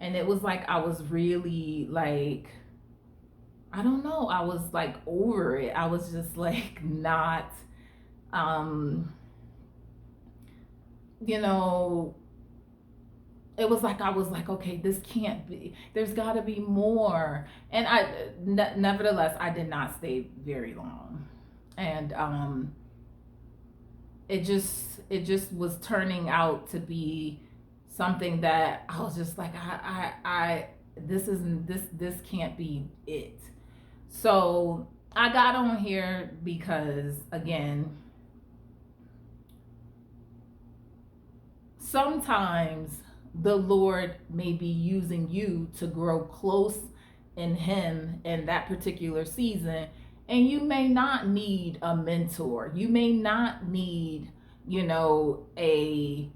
And it was like I was really like, I don't know, I was like over it. I was just like not, um, you know, it was like I was like, okay, this can't be. There's got to be more. And nevertheless, I did not stay very long, and it just was turning out to be something that I was just like, I this isn't this can't be it. So I got on here because again, sometimes the Lord may be using you to grow close in Him in that particular season. And you may not need a mentor. You may not need, a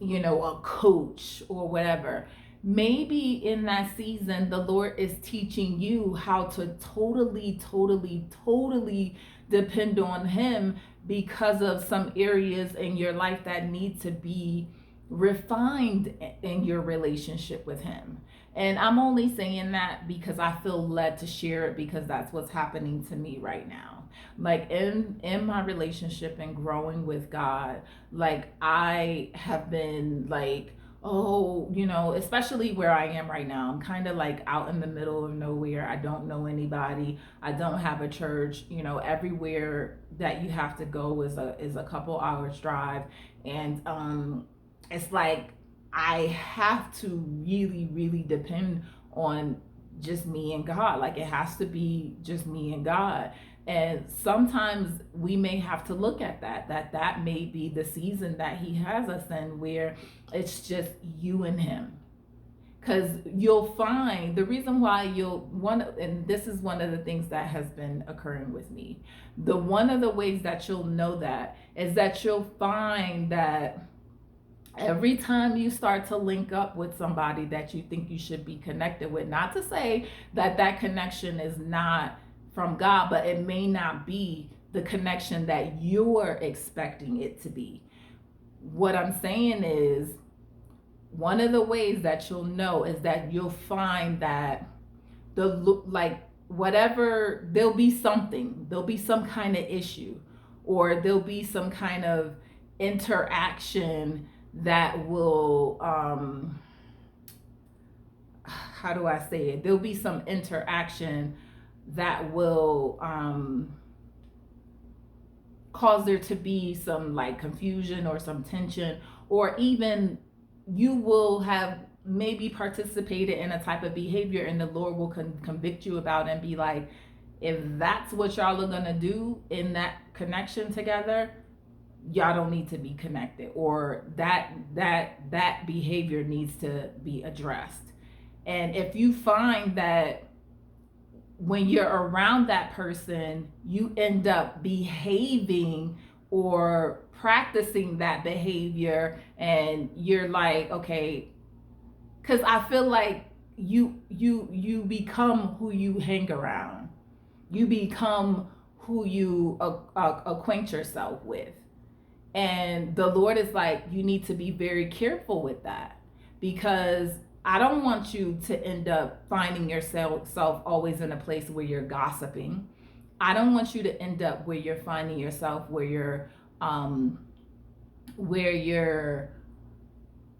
a coach or whatever. Maybe in that season, the Lord is teaching you how to totally, totally, totally depend on Him because of some areas in your life that need to be refined in your relationship with Him. And I'm only saying that because I feel led to share it because that's what's happening to me right now. Like in my relationship and growing with God, like I have been like, oh, especially where I am right now. I'm kind of like out in the middle of nowhere. I don't know anybody. I don't have a church. Everywhere that you have to go is a couple hours drive, and it's like I have to really, really depend on just me and God. Like it has to be just me and God. And sometimes we may have to look at that may be the season that He has us in, where it's just you and Him. Because you'll find the reason why and this is one of the things that has been occurring with me. The one of the ways that you'll know that is that you'll find that every time you start to link up with somebody that you think you should be connected with, not to say that that connection is not from God, but it may not be the connection that you're expecting it to be. What I'm saying is, one of the ways that you'll know is that you'll find that whatever, there'll be some kind of issue, or there'll be some kind of interaction that will how do I say it? There'll be some interaction that will cause there to be some like confusion or some tension, or even you will have maybe participated in a type of behavior, and the Lord will convict you about it and be like, if that's what y'all are gonna do in that connection together, y'all don't need to be connected, or that behavior needs to be addressed. And if you find that when you're around that person, you end up behaving or practicing that behavior, and you're like, okay, because I feel like you become who you hang around. You become who you acquaint yourself with. And the Lord is like, you need to be very careful with that, because I don't want you to end up finding yourself always in a place where you're gossiping. I don't want you to end up where you're finding yourself where you're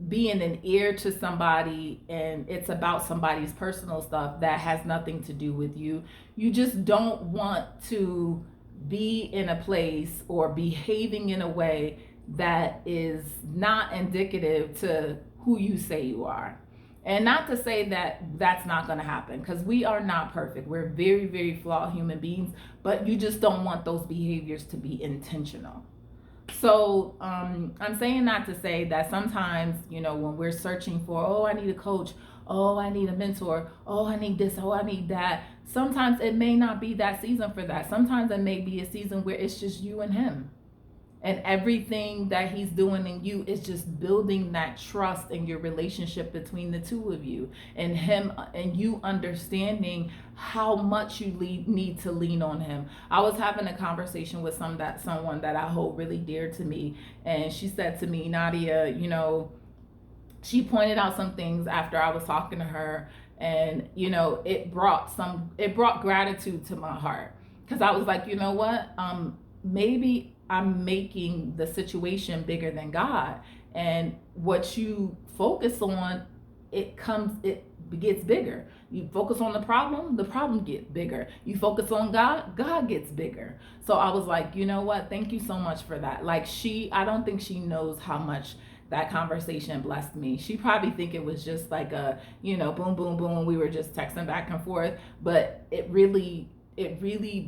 being an ear to somebody, and it's about somebody's personal stuff that has nothing to do with you. You just don't want to be in a place or behaving in a way that is not indicative to who you say you are. And not to say that that's not going to happen, because we are not perfect. We're very, very flawed human beings, but you just don't want those behaviors to be intentional. So I'm saying that to say that sometimes, when we're searching for, oh, I need a coach, oh, I need a mentor, oh, I need this, oh, I need that. Sometimes it may not be that season for that. Sometimes it may be a season where it's just you and Him. And everything that He's doing in you is just building that trust in your relationship between the two of you, and Him and you understanding how much you need to lean on Him. I was having a conversation with someone that I hold really dear to me, and she said to me, Nadia, she pointed out some things after I was talking to her, and it brought gratitude to my heart, because I was like, you know what, maybe I'm making the situation bigger than God, and what you focus on, it gets bigger. You focus on the problem gets bigger. You focus on God, God gets bigger. So I was like, you know what, thank you so much for that. Like, I don't think she knows how much that conversation blessed me. She probably think it was just like a, boom, boom, boom. We were just texting back and forth, but it really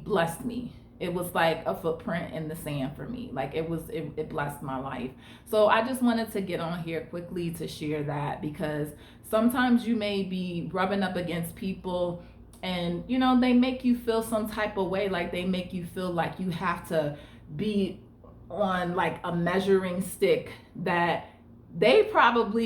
blessed me. It was like a footprint in the sand for me. Like, it blessed my life. So I just wanted to get on here quickly to share that, because sometimes you may be rubbing up against people, and they make you feel some type of way. Like, they make you feel like you have to be on like a measuring stick that they probably